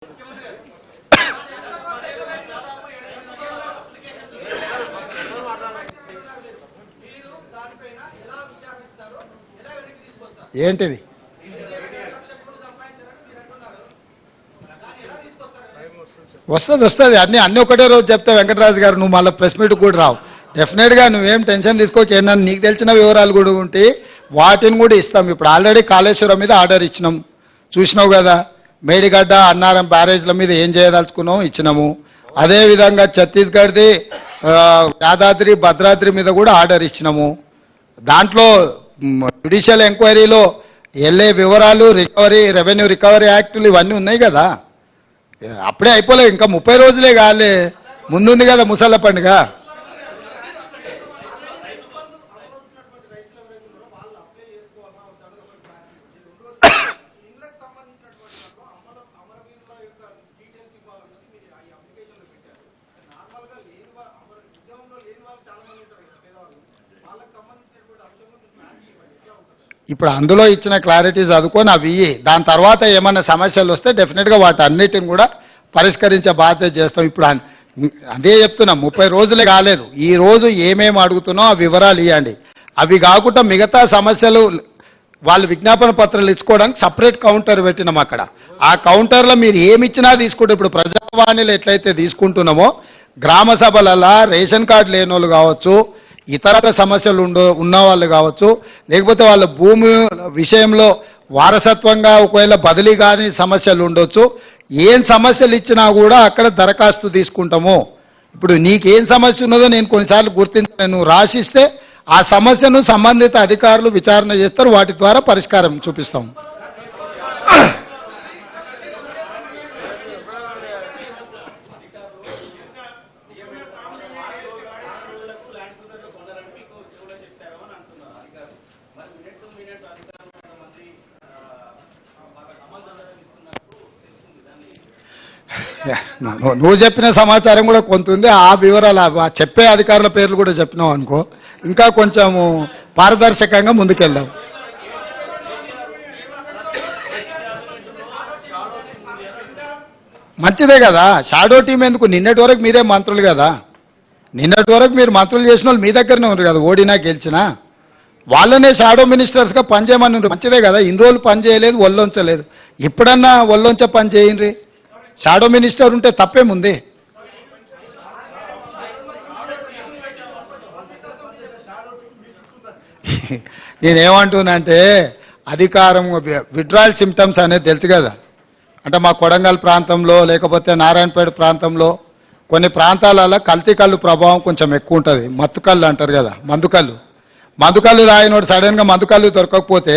ఏంటిది? వస్తుంది అన్ని ఒకటే రోజు చెప్తా వెంకటరాజు గారు. నువ్వు మళ్ళీ ప్రెస్ మీట్ కూడా రావు. డెఫినెట్గా నువ్వేం టెన్షన్ తీసుకోవచ్చు. ఏమన్నా నీకు తెలిసిన వివరాలు కూడా ఉంటే వాటిని కూడా ఇస్తాం. ఇప్పుడు ఆల్రెడీ కాళేశ్వరం మీద ఆర్డర్ ఇచ్చినాం, చూసినావు కదా. మేడిగడ్డ అన్నారం బ్యారేజ్ల మీద ఏం చేయదలుచుకున్నాం ఇచ్చినాము. అదేవిధంగా ఛత్తీస్గఢ్ది యాదాద్రి భద్రాద్రి మీద కూడా ఆర్డర్ ఇచ్చినాము. దాంట్లో జ్యుడిషియల్ ఎంక్వైరీలో వెళ్ళే వివరాలు, రికవరీ, రెవెన్యూ రికవరీ యాక్టులు ఇవన్నీ ఉన్నాయి కదా. అప్పుడే అయిపోలే, ఇంకా 30 రోజులే కాలే, ముందుంది కదా ముసళ్ళ పండుగ. ఇప్పుడు అందులో ఇచ్చిన క్లారిటీ చదువుకొని అవి దాని తర్వాత ఏమైనా సమస్యలు వస్తే డెఫినెట్గా వాటి అన్నిటిని కూడా పరిష్కరించే బాధ్యత చేస్తాం. ఇప్పుడు అదే చెప్తున్నాం, 30 రోజులే కాలేదు. ఈ రోజు ఏమేమి అడుగుతున్నాం ఆ వివరాలు ఇవ్వండి. అవి కాకుండా మిగతా సమస్యలు వాళ్ళు విజ్ఞాపన పత్రాలు ఇచ్చుకోవడానికి సపరేట్ కౌంటర్ పెట్టినాం అక్కడ. ఆ కౌంటర్లో మీరు ఏమి ఇచ్చినా తీసుకుంటే, ఇప్పుడు ప్రజావాణిలో ఎట్లయితే తీసుకుంటున్నామో గ్రామ సభలలో రేషన్ కార్డు లేని వాళ్ళు కావచ్చు, ఇతర సమస్యలు ఉన్న వాళ్ళు కావచ్చు, లేకపోతే వాళ్ళ భూమి విషయంలో వారసత్వంగా ఒకవేళ బదిలీ కాని సమస్యలు ఉండొచ్చు. ఏం సమస్యలు ఇచ్చినా కూడా అక్కడ దరఖాస్తు తీసుకుంటాము. ఇప్పుడు నీకేం సమస్య ఉన్నదో నేను కొన్నిసార్లు గుర్తించాను, నువ్వు రాసిస్తే ఆ సమస్యను సంబంధిత అధికారులు విచారణ చేస్తారు, వాటి ద్వారా పరిష్కారం చూపిస్తాం. నువ్వు చెప్పిన సమాచారం కూడా కొంత ఉంది. ఆ వివరాలు చెప్పే అధికారుల పేర్లు కూడా చెప్పినావు అనుకో, ఇంకా కొంచెము పారదర్శకంగా ముందుకెళ్దాం. మంచిదే కదా, షాడో టీం ఎందుకు? నిన్నటి వరకు మీరే మంత్రులు కదా, నిన్నటి వరకు మీరు మంత్రులు చేసిన వాళ్ళు మీ దగ్గరనే ఉన్నారు కదా, ఓడినా గెలిచినా. వాళ్ళనే షాడో మినిస్టర్స్గా పనిచేయమని ఉన్నారు. మంచిదే కదా, ఇన్ని రోజులు పని చేయలేదు, ఒళ్ళొంచలేదు. ఇప్పుడన్నా ఒళ్ళొంచ పని చేయండి. షాడో మినిస్టర్ ఉంటే తప్పేముంది? నేనేమంటున్నానంటే అధికారం విడ్రాయల్ సిమ్టమ్స్ అనేది తెలుసు కదా. అంటే మా కొడంగల్ ప్రాంతంలో లేకపోతే నారాయణపేట ప్రాంతంలో కొన్ని ప్రాంతాలలో కల్తీ కళ్ళు ప్రభావం కొంచెం ఎక్కువ ఉంటుంది. మత్తుకళ్ళు అంటారు కదా, మందుకళ్ళు తాగినోడు సడన్గా మందుకళ్ళు దొరకకపోతే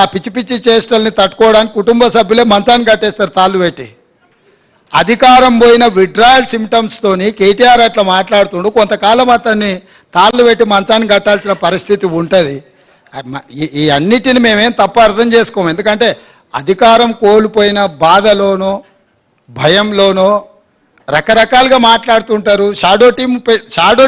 ఆ పిచ్చి పిచ్చి చేష్టల్ని తట్టుకోవడానికి కుటుంబ సభ్యులే మంచాన్ని కట్టేస్తారు తాళ్ళు పెట్టి. అధికారం పోయిన విడ్రాయల్ సిమ్టమ్స్ తోని కేటీఆర్ అట్లా మాట్లాడుతుండు. కొంతకాలం అతన్ని తాళ్ళు పెట్టి మంచాన్ని కట్టాల్సిన పరిస్థితి ఉంటుంది. ఈ అన్నిటిని మేమేం తప్పు అర్థం చేసుకోము. ఎందుకంటే అధికారం కోల్పోయిన బాధలోనో భయంలోనో రకరకాలుగా మాట్లాడుతుంటారు. షాడో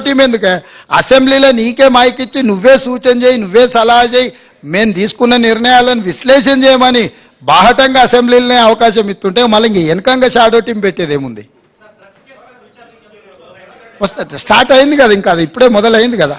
టీం ఎందుకే? అసెంబ్లీలో నీకే మైక్ ఇచ్చి నువ్వే సూచన చేయి, నువ్వే సలహా చేయి, మేము తీసుకున్న నిర్ణయాలను విశ్లేషణ చేయమని బాహటంగా అసెంబ్లీలోనే అవకాశం ఇస్తుంటే మళ్ళీ ఇంక వెనకంగా షాడో టీం పెట్టేదేముంది? వస్తే స్టార్ట్ అయింది కదా, ఇంకా అది ఇప్పుడే మొదలైంది కదా.